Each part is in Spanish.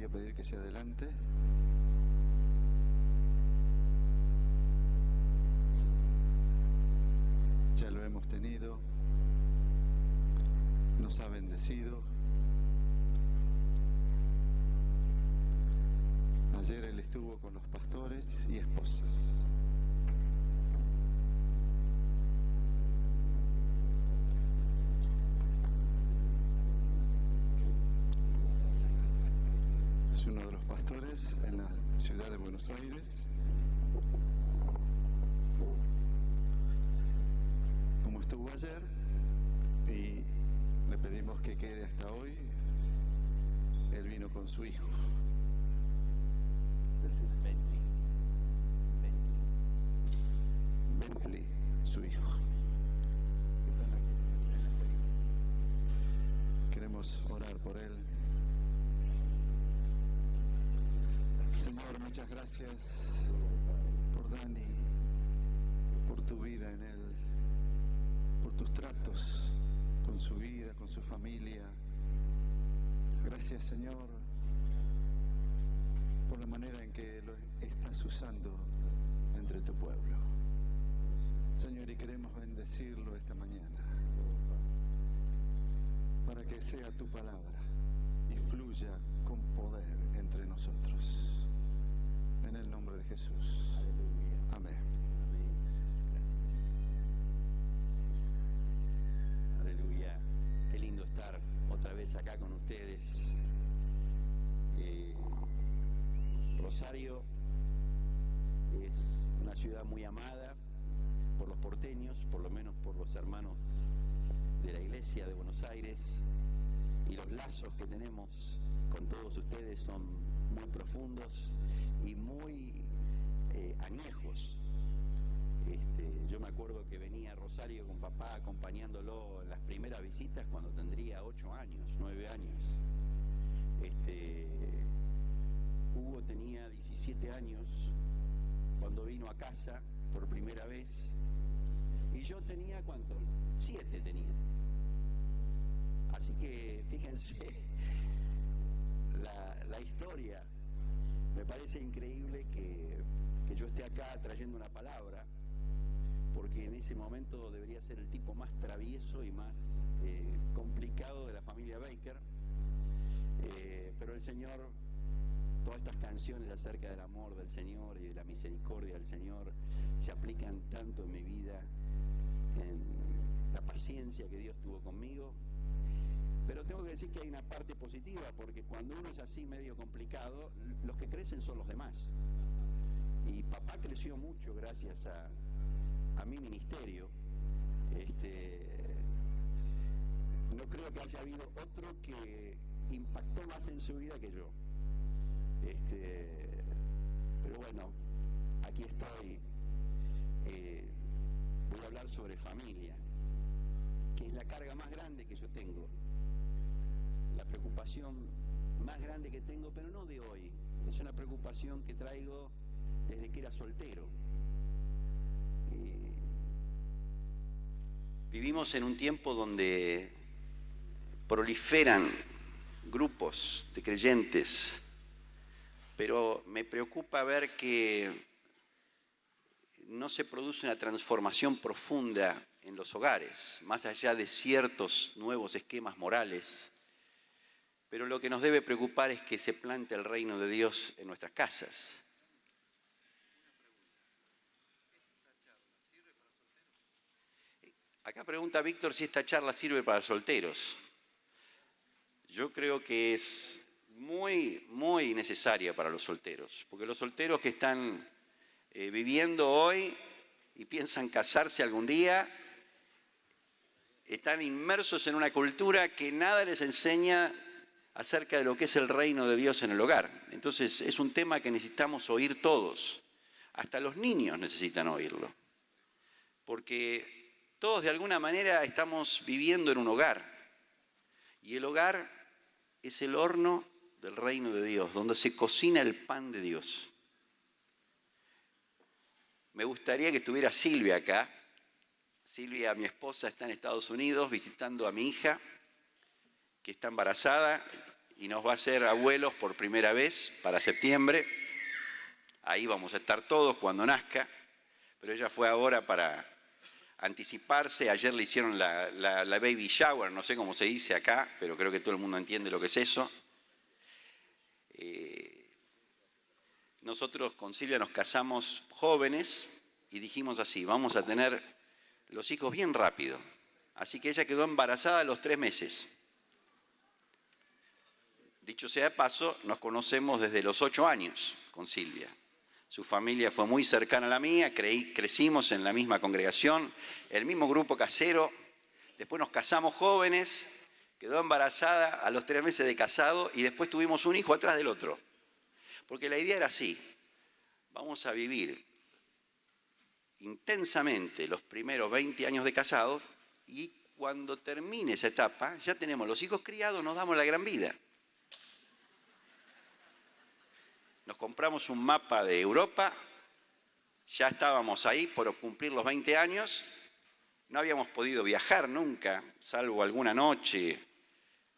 voy a pedir que se adelante. Ya lo hemos tenido, nos ha bendecido. Ayer él estuvo con los pastores y esposas. Es uno de los pastores en la ciudad de Buenos Aires. Como estuvo ayer, y le pedimos que quede hasta hoy, él vino con su hijo. Bentley, su hijo. Queremos orar por él. Señor, muchas gracias por Dani, por tu vida en él, por tus tratos con su vida, con su familia. Gracias, Señor, por la manera en que lo estás usando entre tu pueblo. Señor, y queremos bendecirlo esta mañana para que sea tu palabra y fluya con poder entre nosotros. En el nombre de Jesús. Amén. Aleluya. Qué lindo estar otra vez acá con ustedes. Rosario es una ciudad muy amada por los porteños, por lo menos por los hermanos de la iglesia de Buenos Aires, y los lazos que tenemos con todos ustedes son muy profundos y muy añejos. Yo me acuerdo que venía a Rosario con papá acompañándolo en las primeras visitas cuando tendría 8 años, 9 años. Hugo tenía 17 años cuando vino a casa por primera vez, y yo tenía, ¿cuánto? 7 tenía. Así que fíjense la historia. Me parece increíble que yo esté acá trayendo una palabra, porque en ese momento debería ser el tipo más travieso y más complicado de la familia Baker, pero el Señor, todas estas canciones acerca del amor del Señor y de la misericordia del Señor se aplican tanto en mi vida, en la paciencia que Dios tuvo conmigo. Pero tengo que decir que hay una parte positiva, porque cuando uno es así medio complicado, los que crecen son los demás. Y papá creció mucho gracias a mi ministerio. No creo que haya habido otro que impactó más en su vida que yo. Pero bueno, aquí estoy. Voy a hablar sobre familia, que es la carga más grande que yo tengo, la preocupación más grande que tengo, pero no de hoy. Es una preocupación que traigo desde que era soltero. Vivimos en un tiempo donde proliferan grupos de creyentes, pero me preocupa ver que no se produce una transformación profunda en los hogares, más allá de ciertos nuevos esquemas morales. Pero lo que nos debe preocupar es que se plante el reino de Dios en nuestras casas. Acá pregunta Víctor si esta charla sirve para solteros. Yo creo que es muy, muy necesaria para los solteros, porque los solteros que están viviendo hoy y piensan casarse algún día, están inmersos en una cultura que nada les enseña acerca de lo que es el reino de Dios en el hogar. Entonces es un tema que necesitamos oír todos, hasta los niños necesitan oírlo, porque todos de alguna manera estamos viviendo en un hogar, y el hogar es el horno del reino de Dios, donde se cocina el pan de Dios. Me gustaría que estuviera Silvia acá. Silvia, mi esposa, está en Estados Unidos visitando a mi hija, que está embarazada, y nos va a hacer abuelos por primera vez para septiembre. Ahí vamos a estar todos cuando nazca, pero ella fue ahora para anticiparse. Ayer le hicieron la baby shower, no sé cómo se dice acá, pero creo que todo el mundo entiende lo que es eso. Nosotros con Silvia nos casamos jóvenes y dijimos así, vamos a tener los hijos bien rápido. Así que ella quedó embarazada a los 3 meses. Dicho sea de paso, nos conocemos desde los 8 años con Silvia. Su familia fue muy cercana a la mía, crecimos en la misma congregación, el mismo grupo casero. Después nos casamos jóvenes, quedó embarazada a los 3 meses de casado y después tuvimos un hijo atrás del otro. Porque la idea era así, vamos a vivir intensamente los primeros 20 años de casados y cuando termine esa etapa, ya tenemos los hijos criados, nos damos la gran vida. Nos compramos un mapa de Europa, ya estábamos ahí por cumplir los 20 años, no habíamos podido viajar nunca, salvo alguna noche,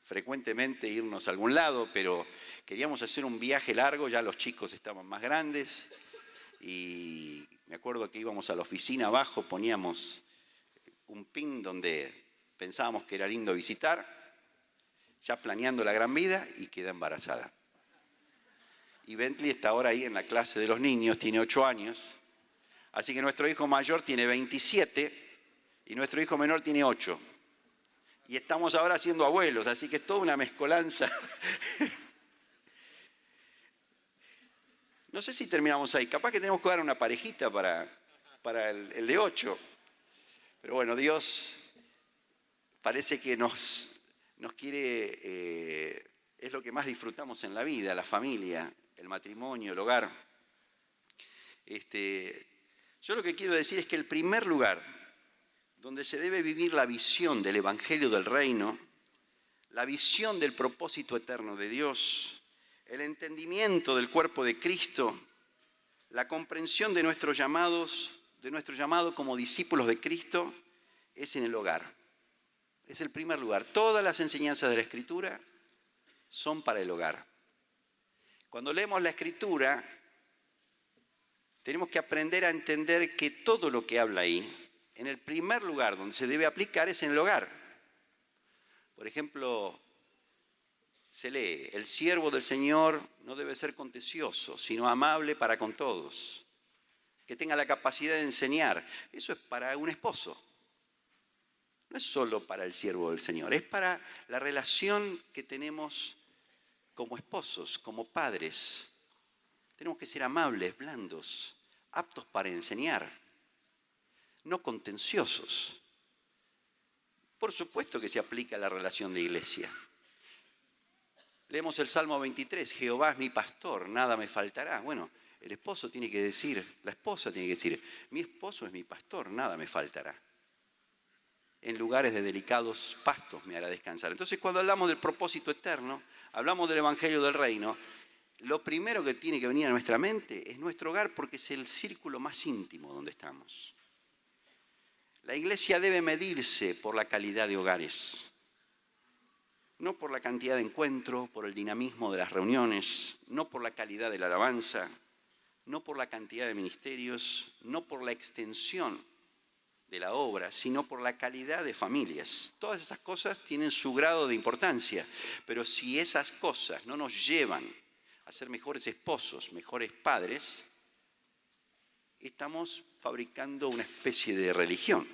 frecuentemente irnos a algún lado, pero queríamos hacer un viaje largo, ya los chicos estaban más grandes y me acuerdo que íbamos a la oficina abajo, poníamos un pin donde pensábamos que era lindo visitar, ya planeando la gran vida y queda embarazada. Y Bentley está ahora ahí en la clase de los niños, tiene 8 años, así que nuestro hijo mayor tiene 27 y nuestro hijo menor tiene 8. Y estamos ahora siendo abuelos, así que es toda una mezcolanza. No sé si terminamos ahí, capaz que tenemos que dar una parejita para el de 8. Pero bueno, Dios parece que nos quiere, es lo que más disfrutamos en la vida, la familia, el matrimonio, el hogar. Yo lo que quiero decir es que el primer lugar donde se debe vivir la visión del Evangelio del Reino, la visión del propósito eterno de Dios, el entendimiento del cuerpo de Cristo, la comprensión de nuestro llamado como discípulos de Cristo, es en el hogar. Es el primer lugar. Todas las enseñanzas de la Escritura son para el hogar. Cuando leemos la Escritura, tenemos que aprender a entender que todo lo que habla ahí, en el primer lugar donde se debe aplicar es en el hogar. Por ejemplo, se lee, el siervo del Señor no debe ser contencioso, sino amable para con todos, que tenga la capacidad de enseñar. Eso es para un esposo. No es solo para el siervo del Señor, es para la relación que tenemos como esposos, como padres. Tenemos que ser amables, blandos, aptos para enseñar, no contenciosos. Por supuesto que se aplica a la relación de iglesia. Leemos el Salmo 23, Jehová es mi pastor, nada me faltará. Bueno, el esposo tiene que decir, la esposa tiene que decir, mi esposo es mi pastor, nada me faltará. En lugares de delicados pastos me hará descansar. Entonces, cuando hablamos del propósito eterno, hablamos del Evangelio del Reino, lo primero que tiene que venir a nuestra mente es nuestro hogar, porque es el círculo más íntimo donde estamos. La iglesia debe medirse por la calidad de hogares, no por la cantidad de encuentros, por el dinamismo de las reuniones, no por la calidad de la alabanza, no por la cantidad de ministerios, no por la extensión de la obra, sino por la calidad de familias. Todas esas cosas tienen su grado de importancia, pero si esas cosas no nos llevan a ser mejores esposos, mejores padres, estamos fabricando una especie de religión.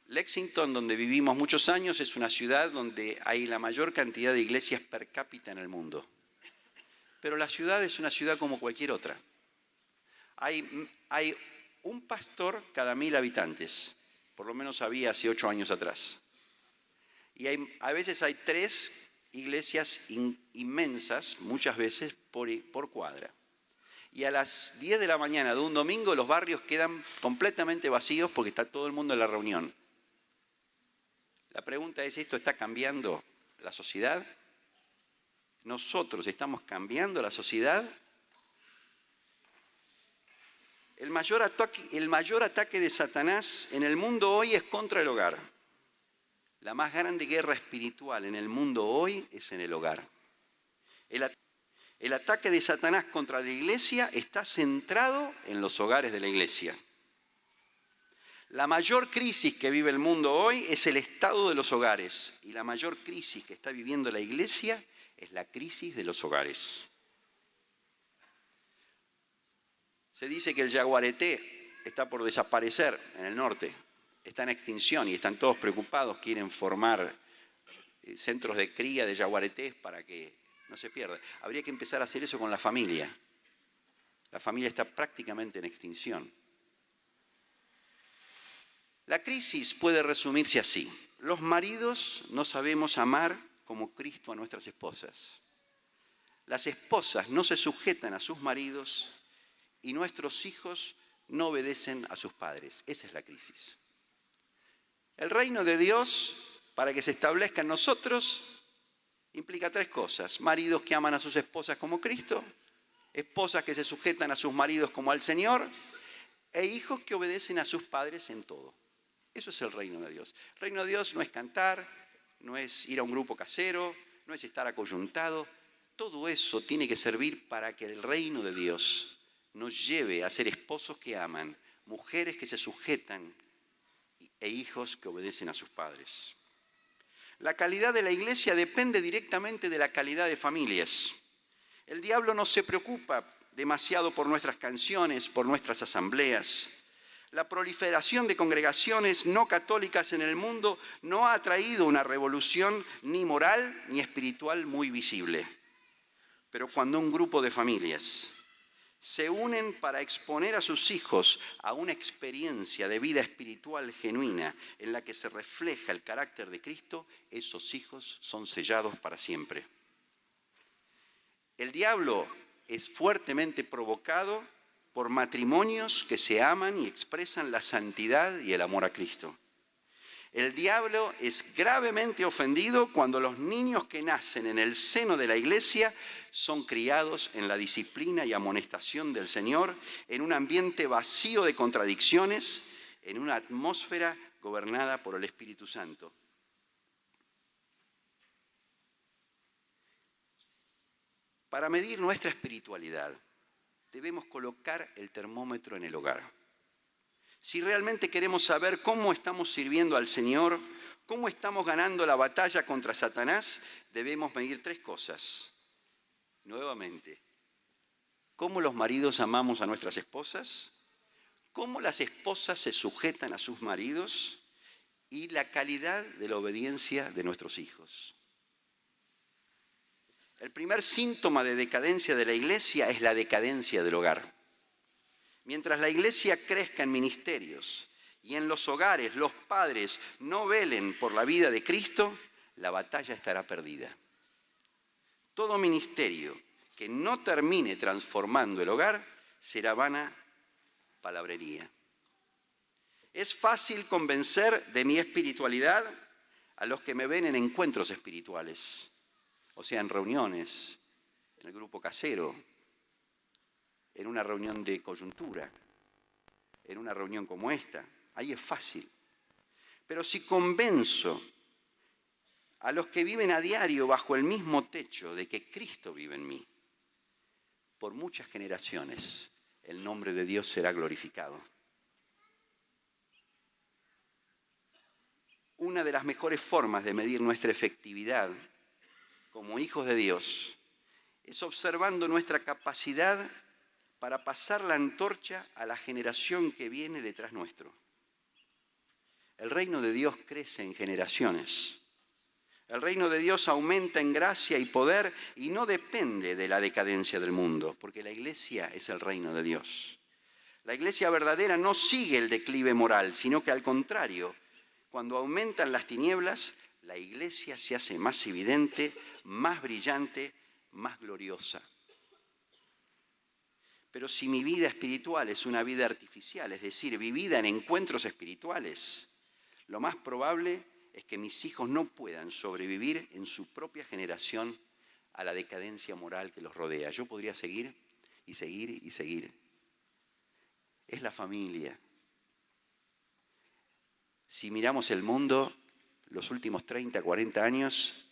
Lexington, donde vivimos muchos años, es una ciudad donde hay la mayor cantidad de iglesias per cápita en el mundo. Pero la ciudad es una ciudad como cualquier otra. Hay un pastor cada 1000 habitantes, por lo menos había hace 8 años atrás. Y a veces hay 3 iglesias inmensas, muchas veces por cuadra. Y a las 10 de la mañana de un domingo los barrios quedan completamente vacíos porque está todo el mundo en la reunión. La pregunta es, ¿esto está cambiando la sociedad? ¿Nosotros estamos cambiando la sociedad? El mayor ataque de Satanás en el mundo hoy es contra el hogar. La más grande guerra espiritual en el mundo hoy es en el hogar. El ataque de Satanás contra la iglesia está centrado en los hogares de la iglesia. La mayor crisis que vive el mundo hoy es el estado de los hogares, y la mayor crisis que está viviendo la iglesia es la crisis de los hogares. Se dice que el yaguareté está por desaparecer en el norte, está en extinción y están todos preocupados, quieren formar centros de cría de yaguaretés para que no se pierda. Habría que empezar a hacer eso con la familia. La familia está prácticamente en extinción. La crisis puede resumirse así. Los maridos no sabemos amar como Cristo a nuestras esposas. Las esposas no se sujetan a sus maridos y nuestros hijos no obedecen a sus padres. Esa es la crisis. El reino de Dios, para que se establezca en nosotros, implica tres cosas: maridos que aman a sus esposas como Cristo, esposas que se sujetan a sus maridos como al Señor, e hijos que obedecen a sus padres en todo. Eso es el reino de Dios. El reino de Dios no es cantar, no es ir a un grupo casero, no es estar acoyuntado. Todo eso tiene que servir para que el reino de Dios nos lleve a ser esposos que aman, mujeres que se sujetan e hijos que obedecen a sus padres. La calidad de la iglesia depende directamente de la calidad de familias. El diablo no se preocupa demasiado por nuestras canciones, por nuestras asambleas. La proliferación de congregaciones no católicas en el mundo no ha traído una revolución ni moral ni espiritual muy visible. Pero cuando un grupo de familias se unen para exponer a sus hijos a una experiencia de vida espiritual genuina en la que se refleja el carácter de Cristo, esos hijos son sellados para siempre. El diablo es fuertemente provocado por matrimonios que se aman y expresan la santidad y el amor a Cristo. El diablo es gravemente ofendido cuando los niños que nacen en el seno de la iglesia son criados en la disciplina y amonestación del Señor, en un ambiente vacío de contradicciones, en una atmósfera gobernada por el Espíritu Santo. Para medir nuestra espiritualidad, debemos colocar el termómetro en el hogar. Si realmente queremos saber cómo estamos sirviendo al Señor, cómo estamos ganando la batalla contra Satanás, debemos medir tres cosas. Nuevamente, ¿cómo los maridos amamos a nuestras esposas? ¿Cómo las esposas se sujetan a sus maridos? Y la calidad de la obediencia de nuestros hijos. El primer síntoma de decadencia de la iglesia es la decadencia del hogar. Mientras la iglesia crezca en ministerios y en los hogares los padres no velen por la vida de Cristo, la batalla estará perdida. Todo ministerio que no termine transformando el hogar será vana palabrería. Es fácil convencer de mi espiritualidad a los que me ven en encuentros espirituales, o sea, en reuniones, en el grupo casero, en una reunión de coyuntura, en una reunión como esta. Ahí es fácil. Pero si convenzo a los que viven a diario bajo el mismo techo de que Cristo vive en mí, por muchas generaciones el nombre de Dios será glorificado. Una de las mejores formas de medir nuestra efectividad como hijos de Dios es observando nuestra capacidad para pasar la antorcha a la generación que viene detrás nuestro. El reino de Dios crece en generaciones. El reino de Dios aumenta en gracia y poder y no depende de la decadencia del mundo, porque la iglesia es el reino de Dios. La iglesia verdadera no sigue el declive moral, sino que al contrario, cuando aumentan las tinieblas, la iglesia se hace más evidente, más brillante, más gloriosa. Pero si mi vida espiritual es una vida artificial, es decir, vivida en encuentros espirituales, lo más probable es que mis hijos no puedan sobrevivir en su propia generación a la decadencia moral que los rodea. Yo podría seguir y seguir y seguir. Es la familia. Si miramos el mundo, los últimos 30, 40 años,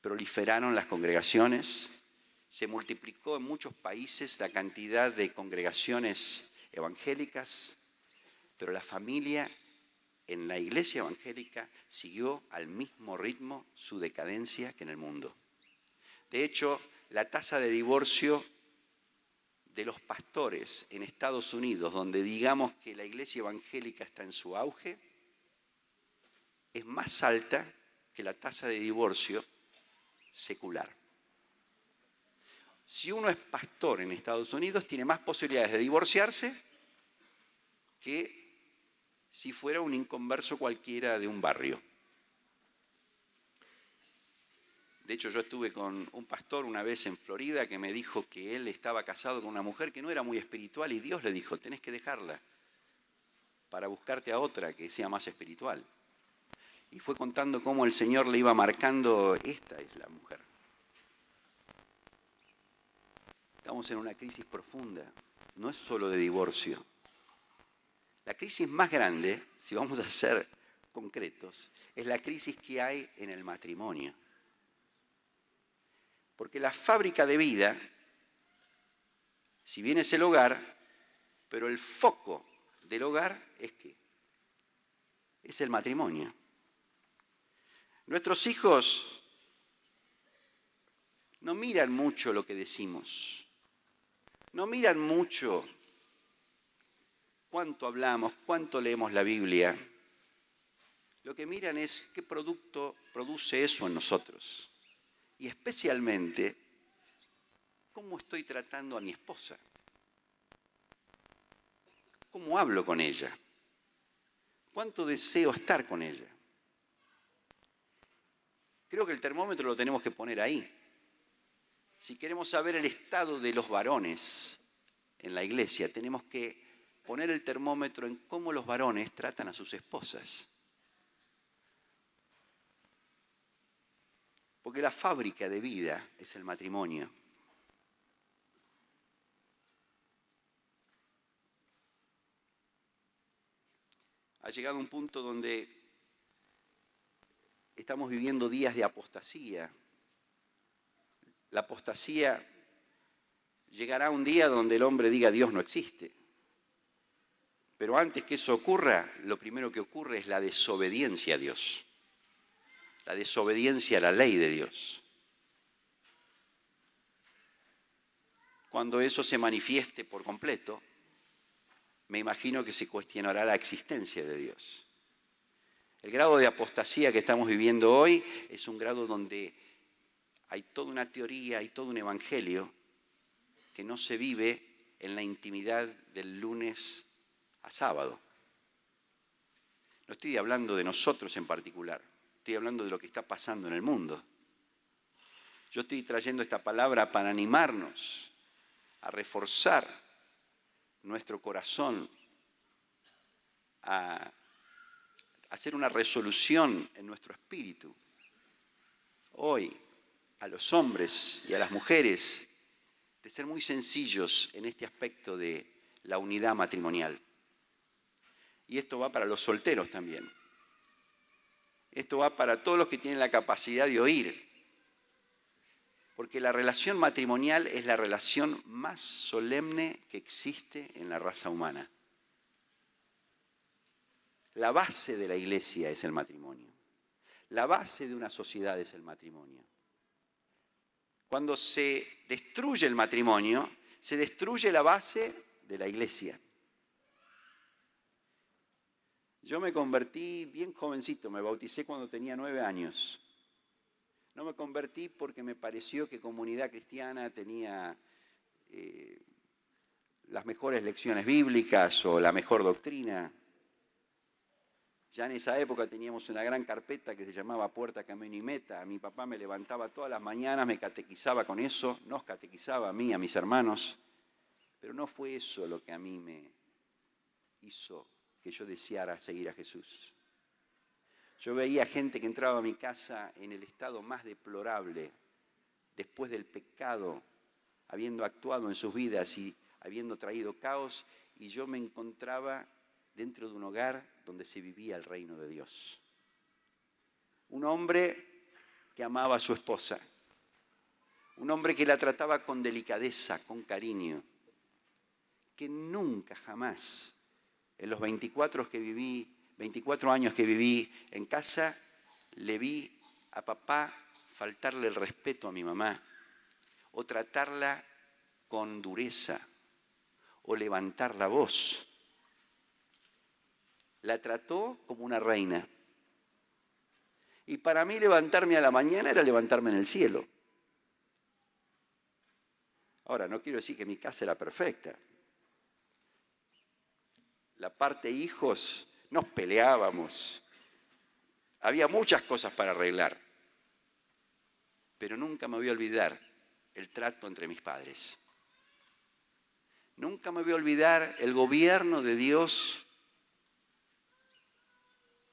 proliferaron las congregaciones, se multiplicó en muchos países la cantidad de congregaciones evangélicas, pero la familia en la iglesia evangélica siguió al mismo ritmo su decadencia que en el mundo. De hecho, la tasa de divorcio de los pastores en Estados Unidos, donde digamos que la iglesia evangélica está en su auge, es más alta que la tasa de divorcio secular. Si uno es pastor en Estados Unidos, tiene más posibilidades de divorciarse que si fuera un inconverso cualquiera de un barrio. De hecho, yo estuve con un pastor una vez en Florida que me dijo que él estaba casado con una mujer que no era muy espiritual y Dios le dijo, tenés que dejarla para buscarte a otra que sea más espiritual. Y fue contando cómo el Señor le iba marcando, esta es la mujer. Estamos en una crisis profunda, no es solo de divorcio. La crisis más grande, si vamos a ser concretos, es la crisis que hay en el matrimonio. Porque la fábrica de vida, si bien es el hogar, pero el foco del hogar es ¿qué? Es el matrimonio. Nuestros hijos no miran mucho lo que decimos, no miran mucho cuánto hablamos, cuánto leemos la Biblia. Lo que miran es qué producto produce eso en nosotros. Y especialmente, cómo estoy tratando a mi esposa. ¿Cómo hablo con ella? ¿Cuánto deseo estar con ella? Creo que el termómetro lo tenemos que poner ahí. Si queremos saber el estado de los varones en la iglesia, tenemos que poner el termómetro en cómo los varones tratan a sus esposas. Porque la fábrica de vida es el matrimonio. Ha llegado un punto donde estamos viviendo días de apostasía. La apostasía llegará un día donde el hombre diga Dios no existe. Pero antes que eso ocurra, lo primero que ocurre es la desobediencia a Dios. La desobediencia a la ley de Dios. Cuando eso se manifieste por completo, me imagino que se cuestionará la existencia de Dios. El grado de apostasía que estamos viviendo hoy es un grado donde hay toda una teoría, hay todo un evangelio que no se vive en la intimidad del lunes a sábado. No estoy hablando de nosotros en particular, estoy hablando de lo que está pasando en el mundo. Yo estoy trayendo esta palabra para animarnos a reforzar nuestro corazón, a hacer una resolución en nuestro espíritu. Hoy, a los hombres y a las mujeres, de ser muy sencillos en este aspecto de la unidad matrimonial. Y esto va para los solteros también. Esto va para todos los que tienen la capacidad de oír. Porque la relación matrimonial es la relación más solemne que existe en la raza humana. La base de la iglesia es el matrimonio. La base de una sociedad es el matrimonio. Cuando se destruye el matrimonio, se destruye la base de la iglesia. Yo me convertí bien jovencito, me bauticé cuando tenía 9 años. No me convertí porque me pareció que Comunidad Cristiana tenía las mejores lecciones bíblicas o la mejor doctrina. Ya en esa época teníamos una gran carpeta que se llamaba Puerta, Camino y Meta. Mi papá me levantaba todas las mañanas, me catequizaba con eso, nos catequizaba a mí, a mis hermanos. Pero no fue eso lo que a mí me hizo que yo deseara seguir a Jesús. Yo veía gente que entraba a mi casa en el estado más deplorable, después del pecado, habiendo actuado en sus vidas y habiendo traído caos, y yo me encontraba dentro de un hogar donde se vivía el reino de Dios. un hombre que amaba a su esposa, un hombre que la trataba con delicadeza, con cariño, que nunca, jamás, en los 24 años que viví en casa, le vi a papá faltarle el respeto a mi mamá, o tratarla con dureza, o levantar la voz. La trató como una reina. Y para mí levantarme a la mañana era levantarme en el cielo. Ahora, no quiero decir que mi casa era perfecta. La parte hijos, nos peleábamos. Había muchas cosas para arreglar. Pero nunca me voy a olvidar el trato entre mis padres. Nunca me voy a olvidar el gobierno de Dios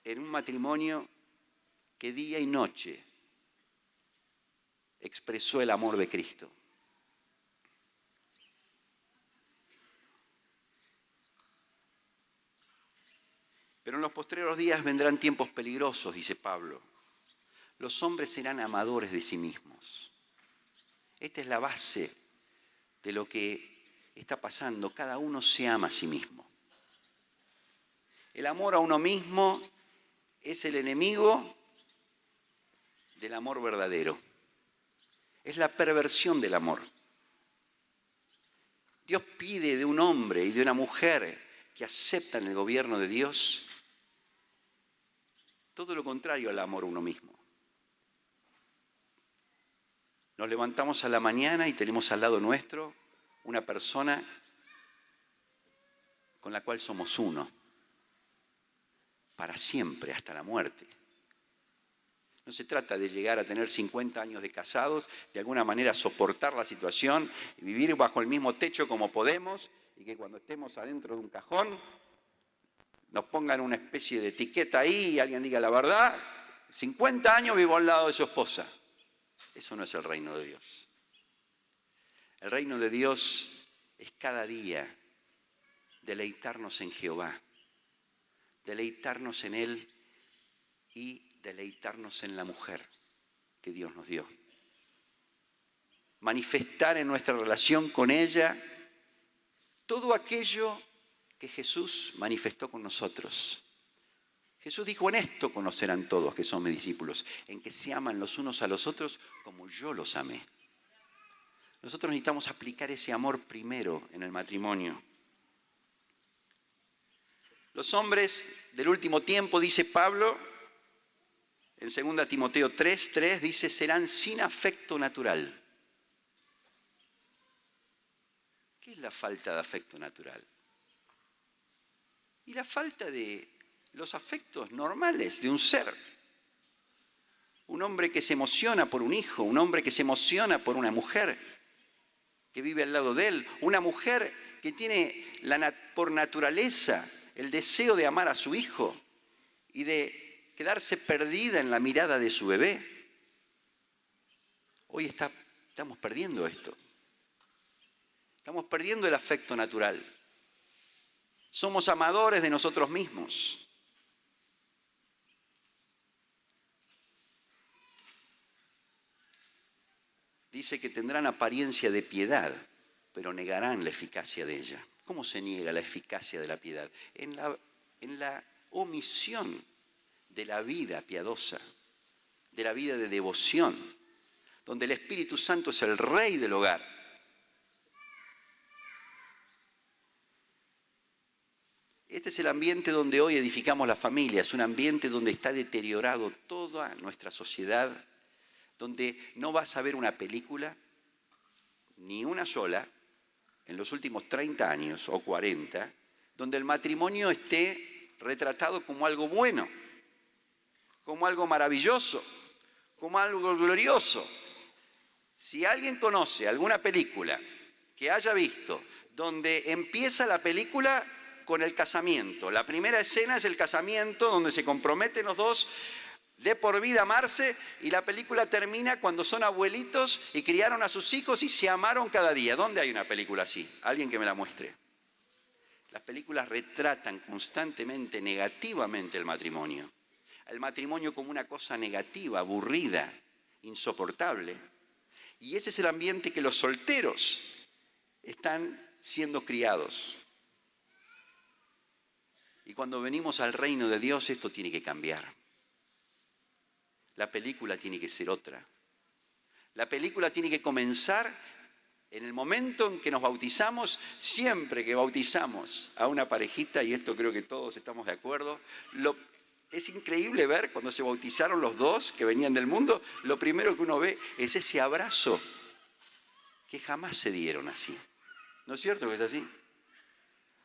en un matrimonio que día y noche expresó el amor de Cristo. Pero en los postreros días vendrán tiempos peligrosos, dice Pablo. Los hombres serán amadores de sí mismos. Esta es la base de lo que está pasando. Cada uno se ama a sí mismo. El amor a uno mismo es el enemigo del amor verdadero. Es la perversión del amor. Dios pide de un hombre y de una mujer que aceptan el gobierno de Dios todo lo contrario al amor a uno mismo. Nos levantamos a la mañana y tenemos al lado nuestro una persona con la cual somos uno, para siempre, hasta la muerte. No se trata de llegar a tener 50 años de casados, de alguna manera soportar la situación y vivir bajo el mismo techo como podemos, y que cuando estemos adentro de un cajón nos pongan una especie de etiqueta ahí y alguien diga la verdad, 50 años vivo al lado de su esposa. Eso no es el reino de Dios. El reino de Dios es cada día deleitarnos en Jehová, deleitarnos en Él y deleitarnos en la mujer que Dios nos dio. Manifestar en nuestra relación con ella todo aquello que Jesús manifestó con nosotros. Jesús dijo: en esto conocerán todos que son mis discípulos, en que se aman los unos a los otros como yo los amé. Nosotros necesitamos aplicar ese amor primero en el matrimonio. Los hombres del último tiempo, dice Pablo, en 2 Timoteo 3:3, dice, serán sin afecto natural. ¿Qué es la falta de afecto natural? Y la falta de los afectos normales de un ser. Un hombre que se emociona por un hijo, un hombre que se emociona por una mujer que vive al lado de él, una mujer que tiene por naturaleza el deseo de amar a su hijo y de quedarse perdida en la mirada de su bebé. Hoy estamos perdiendo esto. Estamos perdiendo el afecto natural. Somos amadores de nosotros mismos. Dice que tendrán apariencia de piedad, pero negarán la eficacia de ella. ¿Cómo se niega la eficacia de la piedad? En la omisión de la vida piadosa, de la vida de devoción, donde el Espíritu Santo es el rey del hogar. Este es el ambiente donde hoy edificamos la familia, es un ambiente donde está deteriorado toda nuestra sociedad, donde no vas a ver una película, ni una sola, en los últimos 30 años o 40, donde el matrimonio esté retratado como algo bueno, como algo maravilloso, como algo glorioso. Si alguien conoce alguna película que haya visto, donde empieza la película con el casamiento, la primera escena es el casamiento donde se comprometen los dos de por vida a amarse, y la película termina cuando son abuelitos y criaron a sus hijos y se amaron cada día. ¿Dónde hay una película así? Alguien que me la muestre. Las películas retratan constantemente negativamente el matrimonio. al matrimonio como una cosa negativa, aburrida, insoportable. Y ese es el ambiente que los solteros están siendo criados. Y cuando venimos al reino de Dios, esto tiene que cambiar. La película tiene que ser otra. La película tiene que comenzar en el momento en que nos bautizamos. Siempre que bautizamos a una parejita, y esto creo que todos estamos de acuerdo, es increíble ver cuando se bautizaron los dos que venían del mundo, lo primero que uno ve es ese abrazo que jamás se dieron así. ¿No es cierto que es así?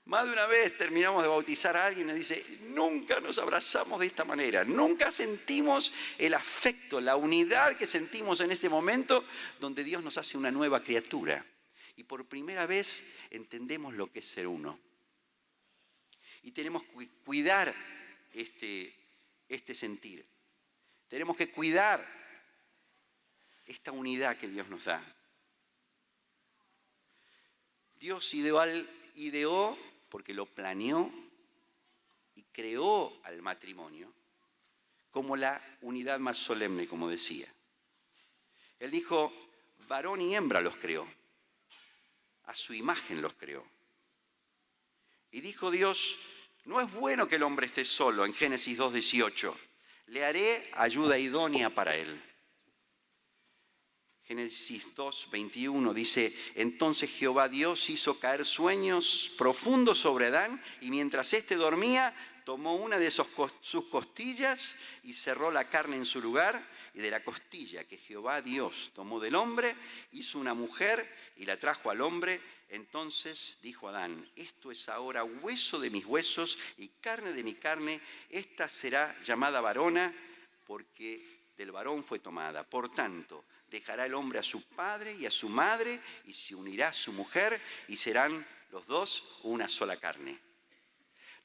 Más de una vez terminamos de bautizar a alguien y nos dice, nunca nos abrazamos de esta manera, nunca sentimos el afecto, la unidad que sentimos en este momento donde Dios nos hace una nueva criatura. Y por primera vez entendemos lo que es ser uno. Y tenemos que cuidar este sentir. Tenemos que cuidar esta unidad que Dios nos da. Dios ideó, porque lo planeó y creó al matrimonio como la unidad más solemne, como decía. Él dijo, varón y hembra los creó, a su imagen los creó. Y dijo Dios, no es bueno que el hombre esté solo, en Génesis 2:18, le haré ayuda idónea para él. Génesis 2:21 dice, entonces Jehová Dios hizo caer sueños profundos sobre Adán y mientras éste dormía, tomó una de sus costillas y cerró la carne en su lugar y de la costilla que Jehová Dios tomó del hombre, hizo una mujer y la trajo al hombre. Entonces dijo Adán, esto es ahora hueso de mis huesos y carne de mi carne, esta será llamada varona porque del varón fue tomada. Por tanto, dejará el hombre a su padre y a su madre y se unirá a su mujer y serán los dos una sola carne.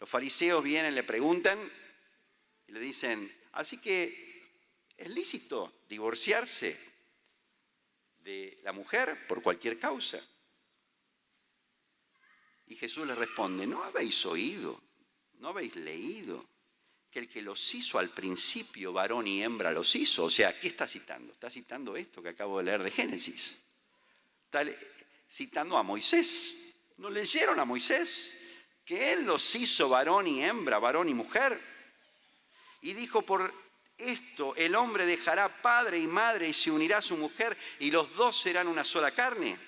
Los fariseos vienen, le preguntan y le dicen, así que es lícito divorciarse de la mujer por cualquier causa. Y Jesús les responde, ¿no habéis oído, no habéis leído que el que los hizo al principio, varón y hembra los hizo? O sea, ¿qué está citando? Está citando esto que acabo de leer de Génesis. Está citando a Moisés. ¿No leyeron a Moisés? Que él los hizo varón y hembra, varón y mujer. Y dijo, por esto el hombre dejará padre y madre y se unirá a su mujer y los dos serán una sola carne.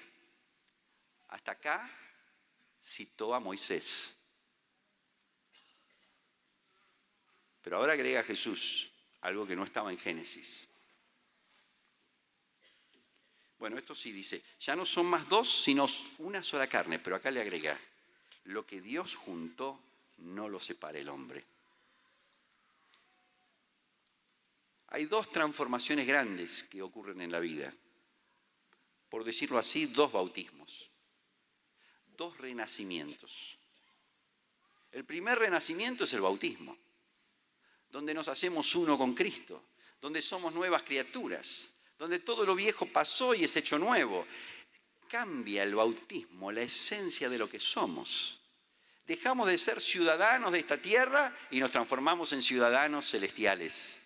Hasta acá citó a Moisés. Pero ahora agrega Jesús algo que no estaba en Génesis. Bueno, esto sí dice, ya no son más dos, sino una sola carne, pero acá le agrega, lo que Dios juntó, no lo separe el hombre. Hay dos transformaciones grandes que ocurren en la vida. Por decirlo así, dos bautismos, dos renacimientos. El primer renacimiento es el bautismo, donde nos hacemos uno con Cristo, donde somos nuevas criaturas, donde todo lo viejo pasó y es hecho nuevo. Cambia el bautismo, la esencia de lo que somos. Dejamos de ser ciudadanos de esta tierra y nos transformamos en ciudadanos celestiales.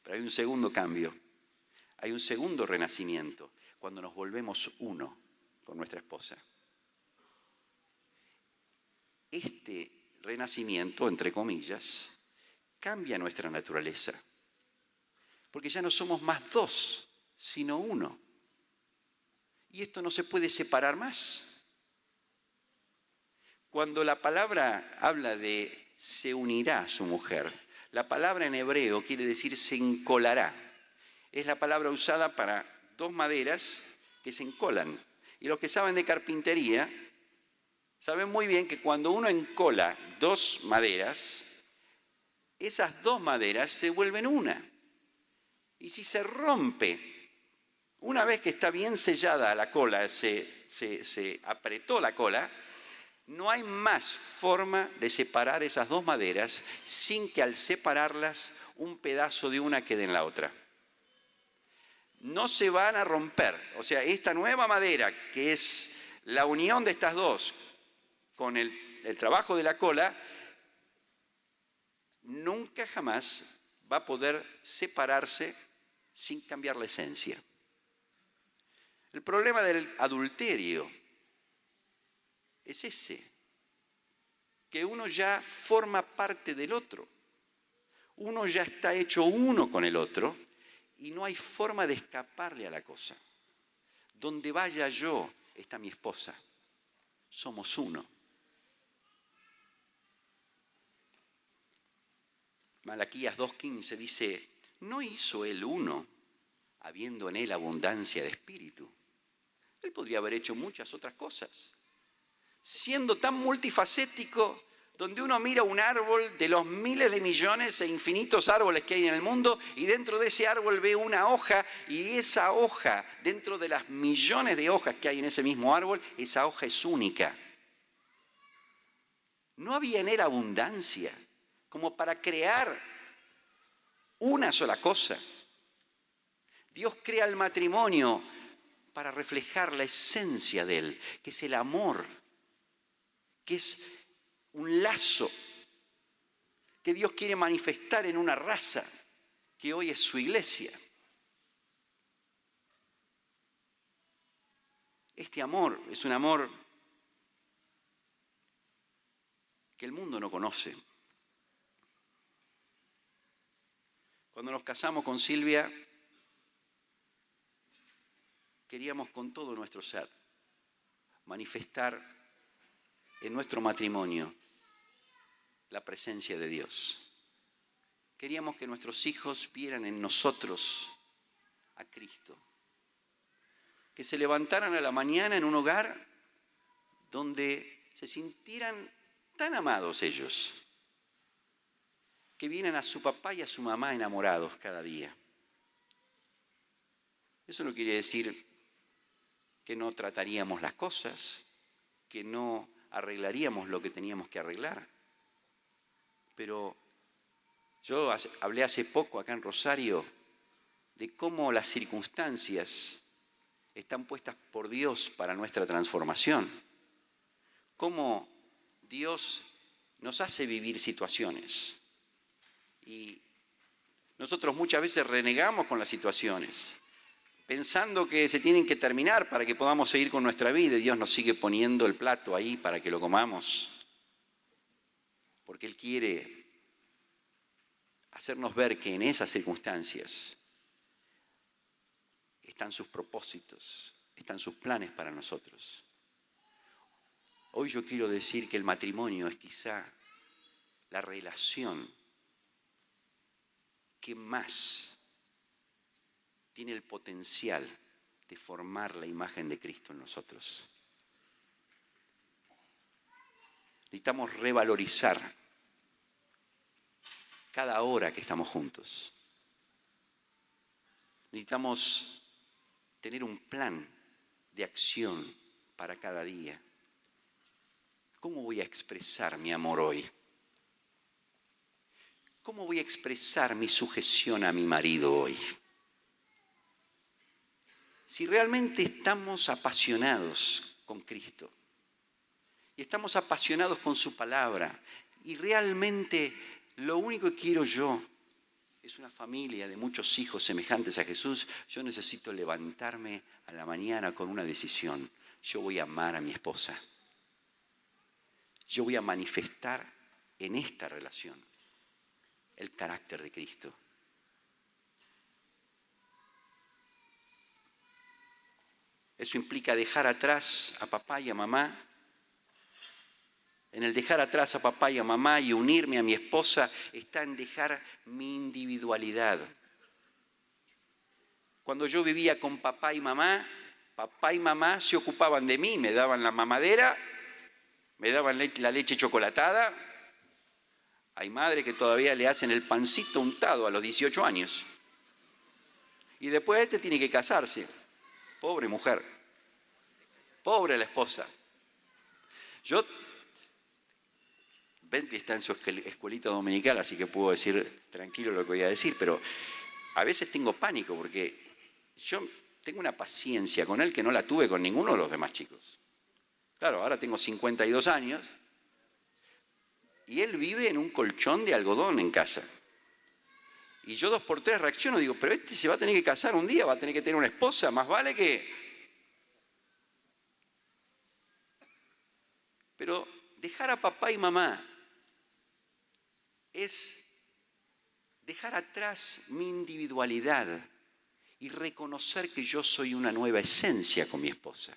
Pero hay un segundo cambio, hay un segundo renacimiento, cuando nos volvemos uno con nuestra esposa. Este renacimiento, entre comillas, cambia nuestra naturaleza, porque ya no somos más dos, sino uno. Y esto no se puede separar más. Cuando la palabra habla de se unirá a su mujer, la palabra en hebreo quiere decir se encolará. Es la palabra usada para dos maderas que se encolan. Y los que saben de carpintería saben muy bien que cuando uno encola dos maderas, esas dos maderas se vuelven una. Y si se rompe, una vez que está bien sellada la cola, se apretó la cola, no hay más forma de separar esas dos maderas sin que al separarlas un pedazo de una quede en la otra. No se van a romper. O sea, esta nueva madera, que es la unión de estas dos con el trabajo de la cola, nunca jamás va a poder separarse sin cambiar la esencia. El problema del adulterio es ese, que uno ya forma parte del otro. Uno ya está hecho uno con el otro y no hay forma de escaparle a la cosa. Donde vaya yo, está mi esposa. Somos uno. Malaquías 2:15 dice, ¿no hizo él uno, habiendo en él abundancia de espíritu? Él podría haber hecho muchas otras cosas. Siendo tan multifacético, donde uno mira un árbol de los miles de millones e infinitos árboles que hay en el mundo, y dentro de ese árbol ve una hoja, y esa hoja, dentro de las millones de hojas que hay en ese mismo árbol, esa hoja es única. No había en él abundancia como para crear una sola cosa. Dios crea el matrimonio para reflejar la esencia de él, que es el amor, que es un lazo que Dios quiere manifestar en una raza que hoy es su iglesia. Este amor es un amor que el mundo no conoce. Cuando nos casamos con Silvia, queríamos con todo nuestro ser manifestar en nuestro matrimonio la presencia de Dios. Queríamos que nuestros hijos vieran en nosotros a Cristo. Que se levantaran a la mañana en un hogar donde se sintieran tan amados ellos, que vienen a su papá y a su mamá enamorados cada día. Eso no quiere decir que no trataríamos las cosas, que no arreglaríamos lo que teníamos que arreglar. Pero yo hablé hace poco acá en Rosario de cómo las circunstancias están puestas por Dios para nuestra transformación. Cómo Dios nos hace vivir situaciones. Y nosotros muchas veces renegamos con las situaciones, pensando que se tienen que terminar para que podamos seguir con nuestra vida, y Dios nos sigue poniendo el plato ahí para que lo comamos, porque Él quiere hacernos ver que en esas circunstancias están sus propósitos, están sus planes para nosotros. Hoy yo quiero decir que el matrimonio es quizá la relación que más tiene el potencial de formar la imagen de Cristo en nosotros. Necesitamos revalorizar cada hora que estamos juntos. Necesitamos tener un plan de acción para cada día. ¿Cómo voy a expresar mi amor hoy? ¿Cómo voy a expresar mi sujeción a mi marido hoy? Si realmente estamos apasionados con Cristo y estamos apasionados con su palabra y realmente lo único que quiero yo es una familia de muchos hijos semejantes a Jesús, yo necesito levantarme a la mañana con una decisión. Yo voy a amar a mi esposa. Yo voy a manifestar en esta relación el carácter de Cristo. Eso implica dejar atrás a papá y a mamá. En el dejar atrás a papá y a mamá y unirme a mi esposa está en dejar mi individualidad. Cuando yo vivía con papá y mamá se ocupaban de mí, me daban la mamadera, me daban la leche chocolatada. Hay madres que todavía le hacen el pancito untado a los 18 años. Y después tiene que casarse. Pobre mujer. Pobre la esposa. Bentley está en su escuelita dominical, así que puedo decir tranquilo lo que voy a decir, pero a veces tengo pánico porque yo tengo una paciencia con él que no la tuve con ninguno de los demás chicos. Claro, ahora tengo 52 años, y él vive en un colchón de algodón en casa. Y yo 2 por 3 reacciono, digo, pero este se va a tener que casar un día, va a tener que tener una esposa, más vale que... Pero dejar a papá y mamá es dejar atrás mi individualidad y reconocer que yo soy una nueva esencia con mi esposa.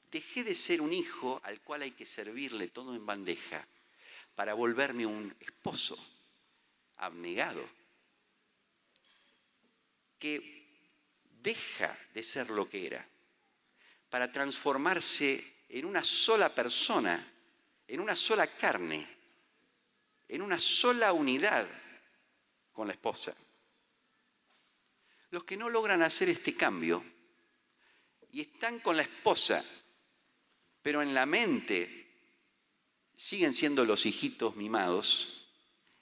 Dejé de ser un hijo al cual hay que servirle todo en bandeja para volverme un esposo abnegado, que deja de ser lo que era para transformarse en una sola persona, en una sola carne, en una sola unidad con la esposa. Los que no logran hacer este cambio y están con la esposa, pero en la mente siguen siendo los hijitos mimados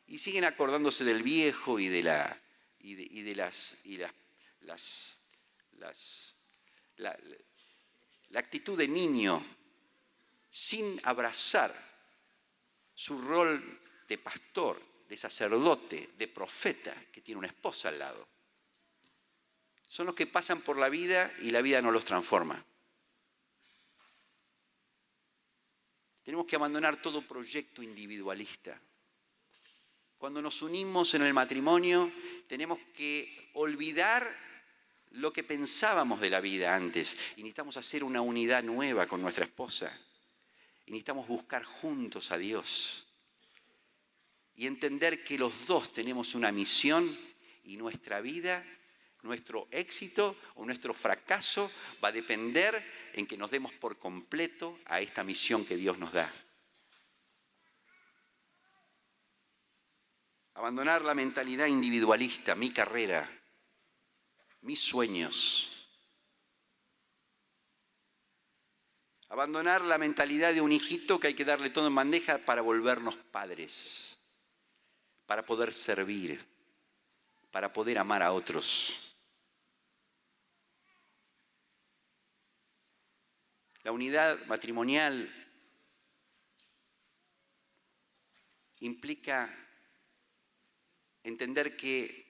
y siguen acordándose del viejo y de la actitud de niño, sin abrazar su rol de pastor, de sacerdote, de profeta, que tiene una esposa al lado. Son los que pasan por la vida y la vida no los transforma. Tenemos que abandonar todo proyecto individualista. Cuando nos unimos en el matrimonio, tenemos que olvidar lo que pensábamos de la vida antes y necesitamos hacer una unidad nueva con nuestra esposa. Y necesitamos buscar juntos a Dios y entender que los dos tenemos una misión y nuestra vida, nuestro éxito o nuestro fracaso va a depender en que nos demos por completo a esta misión que Dios nos da. Abandonar la mentalidad individualista, mi carrera, mis sueños. Abandonar la mentalidad de un hijito que hay que darle todo en bandeja para volvernos padres, para poder servir, para poder amar a otros. La unidad matrimonial implica entender que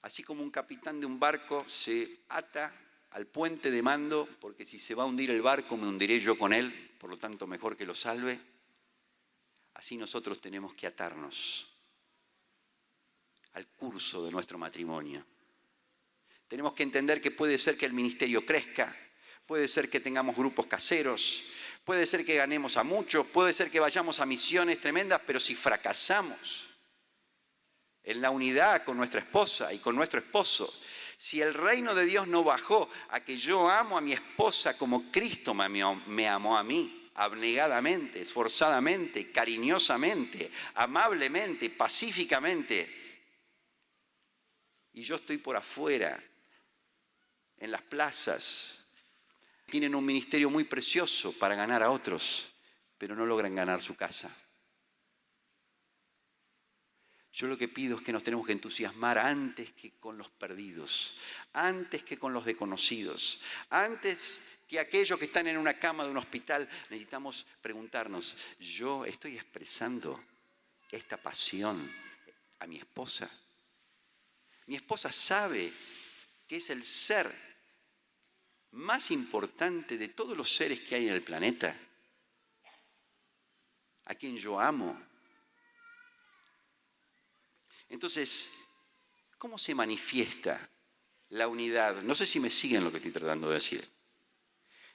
así como un capitán de un barco se ata al puente de mando, porque si se va a hundir el barco me hundiré yo con él, por lo tanto mejor que lo salve, así nosotros tenemos que atarnos al curso de nuestro matrimonio. Tenemos que entender que puede ser que el ministerio crezca, puede ser que tengamos grupos caseros, puede ser que ganemos a muchos, puede ser que vayamos a misiones tremendas, pero si fracasamos en la unidad con nuestra esposa y con nuestro esposo, si el reino de Dios no bajó a que yo amo a mi esposa como Cristo me amó a mí, abnegadamente, esforzadamente, cariñosamente, amablemente, pacíficamente, y yo estoy por afuera, en las plazas, tienen un ministerio muy precioso para ganar a otros, pero no logran ganar su casa. Yo lo que pido es que nos tenemos que entusiasmar antes que con los perdidos, antes que con los desconocidos, antes que aquellos que están en una cama de un hospital. Necesitamos preguntarnos, ¿yo estoy expresando esta pasión a mi esposa? Mi esposa sabe que es el ser más importante de todos los seres que hay en el planeta, a quien yo amo. Entonces, ¿cómo se manifiesta la unidad? No sé si me siguen lo que estoy tratando de decir.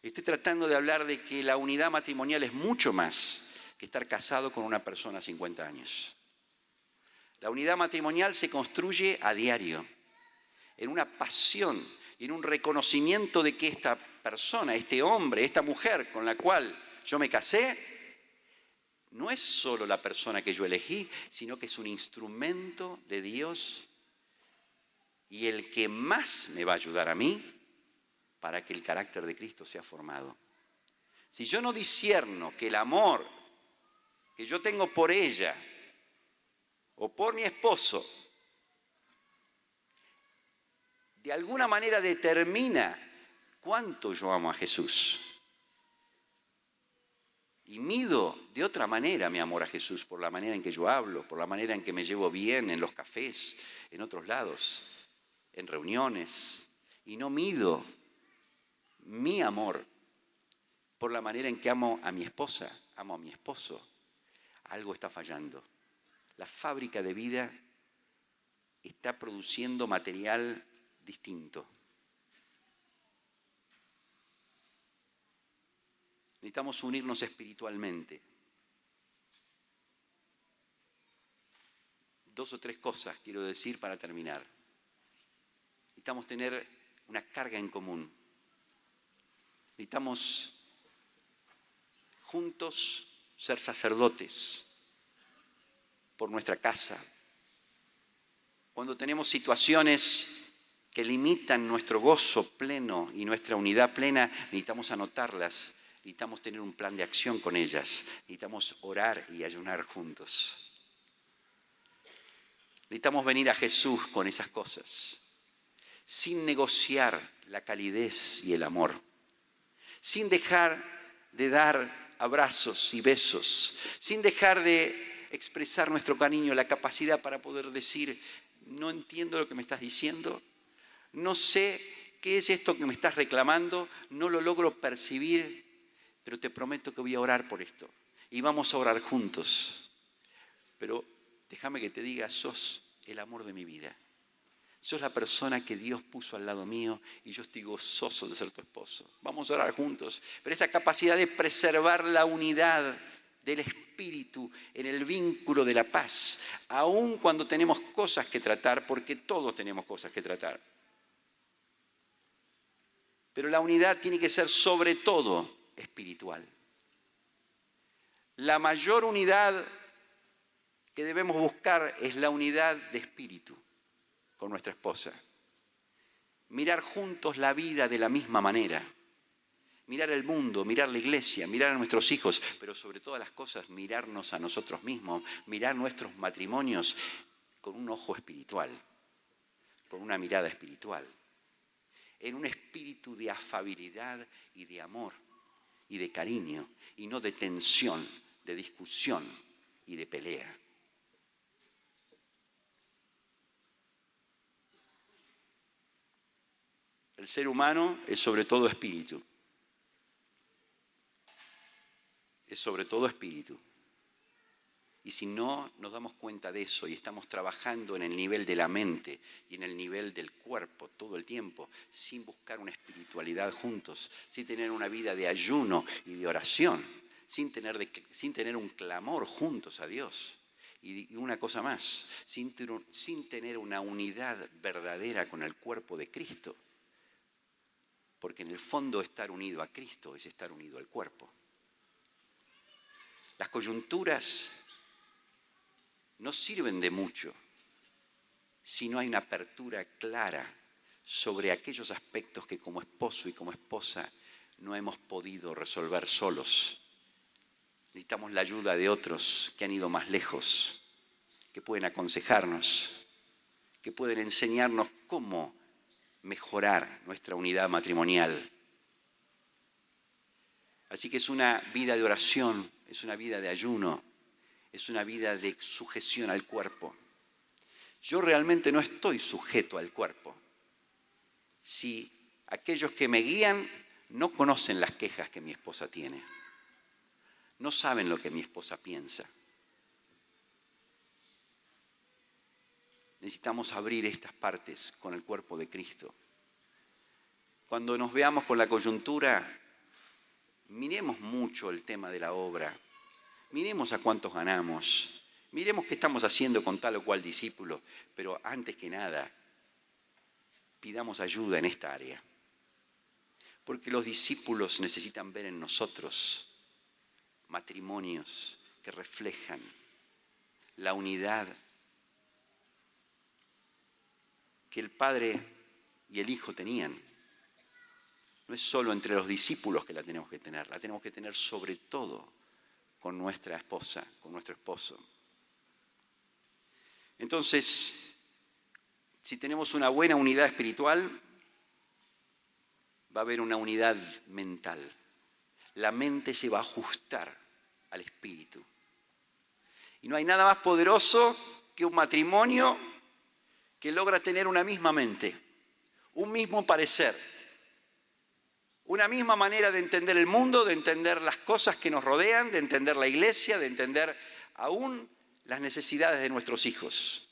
Estoy tratando de hablar de que la unidad matrimonial es mucho más que estar casado con una persona a 50 años. La unidad matrimonial se construye a diario, en una pasión y en un reconocimiento de que esta persona, este hombre, esta mujer con la cual yo me casé, no es solo la persona que yo elegí, sino que es un instrumento de Dios y el que más me va a ayudar a mí para que el carácter de Cristo sea formado. Si yo no discierno que el amor que yo tengo por ella o por mi esposo de alguna manera determina cuánto yo amo a Jesús, Y mido de otra manera mi amor a Jesús, por la manera en que yo hablo, por la manera en que me llevo bien en los cafés, en otros lados, en reuniones. Y no mido mi amor por la manera en que amo a mi esposa, amo a mi esposo. Algo está fallando. La fábrica de vida está produciendo material distinto. Necesitamos unirnos espiritualmente. 2 o 3 cosas quiero decir para terminar. Necesitamos tener una carga en común. Necesitamos juntos ser sacerdotes por nuestra casa. Cuando tenemos situaciones que limitan nuestro gozo pleno y nuestra unidad plena, necesitamos anotarlas. Necesitamos tener un plan de acción con ellas. Necesitamos orar y ayunar juntos. Necesitamos venir a Jesús con esas cosas, sin negociar la calidez y el amor, sin dejar de dar abrazos y besos, sin dejar de expresar nuestro cariño, la capacidad para poder decir, no entiendo lo que me estás diciendo, no sé qué es esto que me estás reclamando, no lo logro percibir, pero te prometo que voy a orar por esto. Y vamos a orar juntos. Pero déjame que te diga, sos el amor de mi vida. Sos la persona que Dios puso al lado mío y yo estoy gozoso de ser tu esposo. Vamos a orar juntos. Pero esta capacidad de preservar la unidad del espíritu en el vínculo de la paz, aun cuando tenemos cosas que tratar, porque todos tenemos cosas que tratar. Pero la unidad tiene que ser sobre todo espiritual. La mayor unidad que debemos buscar es la unidad de espíritu con nuestra esposa. Mirar juntos la vida de la misma manera. Mirar el mundo, mirar la iglesia, mirar a nuestros hijos, pero sobre todas las cosas mirarnos a nosotros mismos, mirar nuestros matrimonios con un ojo espiritual, con una mirada espiritual, en un espíritu de afabilidad y de amor y de cariño, y no de tensión, de discusión y de pelea. El ser humano es sobre todo espíritu. Es sobre todo espíritu. Y si no nos damos cuenta de eso y estamos trabajando en el nivel de la mente y en el nivel del cuerpo todo el tiempo, sin buscar una espiritualidad juntos, sin tener una vida de ayuno y de oración, sin tener un clamor juntos a Dios. Y una cosa más, sin tener una unidad verdadera con el cuerpo de Cristo. Porque en el fondo estar unido a Cristo es estar unido al cuerpo. Las coyunturas no sirven de mucho si no hay una apertura clara sobre aquellos aspectos que como esposo y como esposa no hemos podido resolver solos. Necesitamos la ayuda de otros que han ido más lejos, que pueden aconsejarnos, que pueden enseñarnos cómo mejorar nuestra unidad matrimonial. Así que es una vida de oración, es una vida de ayuno, es una vida de sujeción al cuerpo. Yo realmente no estoy sujeto al cuerpo. Si aquellos que me guían no conocen las quejas que mi esposa tiene, no saben lo que mi esposa piensa. Necesitamos abrir estas partes con el cuerpo de Cristo. Cuando nos veamos con la coyuntura, miremos mucho el tema de la obra. Miremos a cuántos ganamos. Miremos qué estamos haciendo con tal o cual discípulo. Pero antes que nada, pidamos ayuda en esta área. Porque los discípulos necesitan ver en nosotros matrimonios que reflejan la unidad que el Padre y el Hijo tenían. No es solo entre los discípulos que la tenemos que tener sobre todo con nuestra esposa, con nuestro esposo. Entonces, si tenemos una buena unidad espiritual, va a haber una unidad mental. La mente se va a ajustar Y no hay nada más poderoso que un matrimonio que logra tener una misma mente, un mismo parecer, una misma manera de entender el mundo, de entender las cosas que nos rodean, de entender la iglesia, de entender aún las necesidades de nuestros hijos.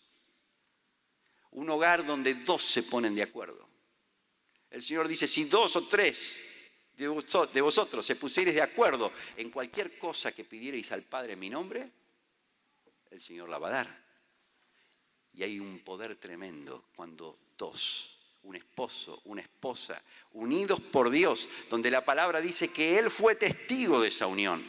Un hogar donde dos se ponen de acuerdo. El Señor dice, si 2 o 3 de vosotros se pusierais de acuerdo en cualquier cosa que pidierais al Padre en mi nombre, el Señor la va a dar. Y hay un poder tremendo cuando dos, un esposo, una esposa, unidos por Dios, donde la palabra dice que Él fue testigo de esa unión.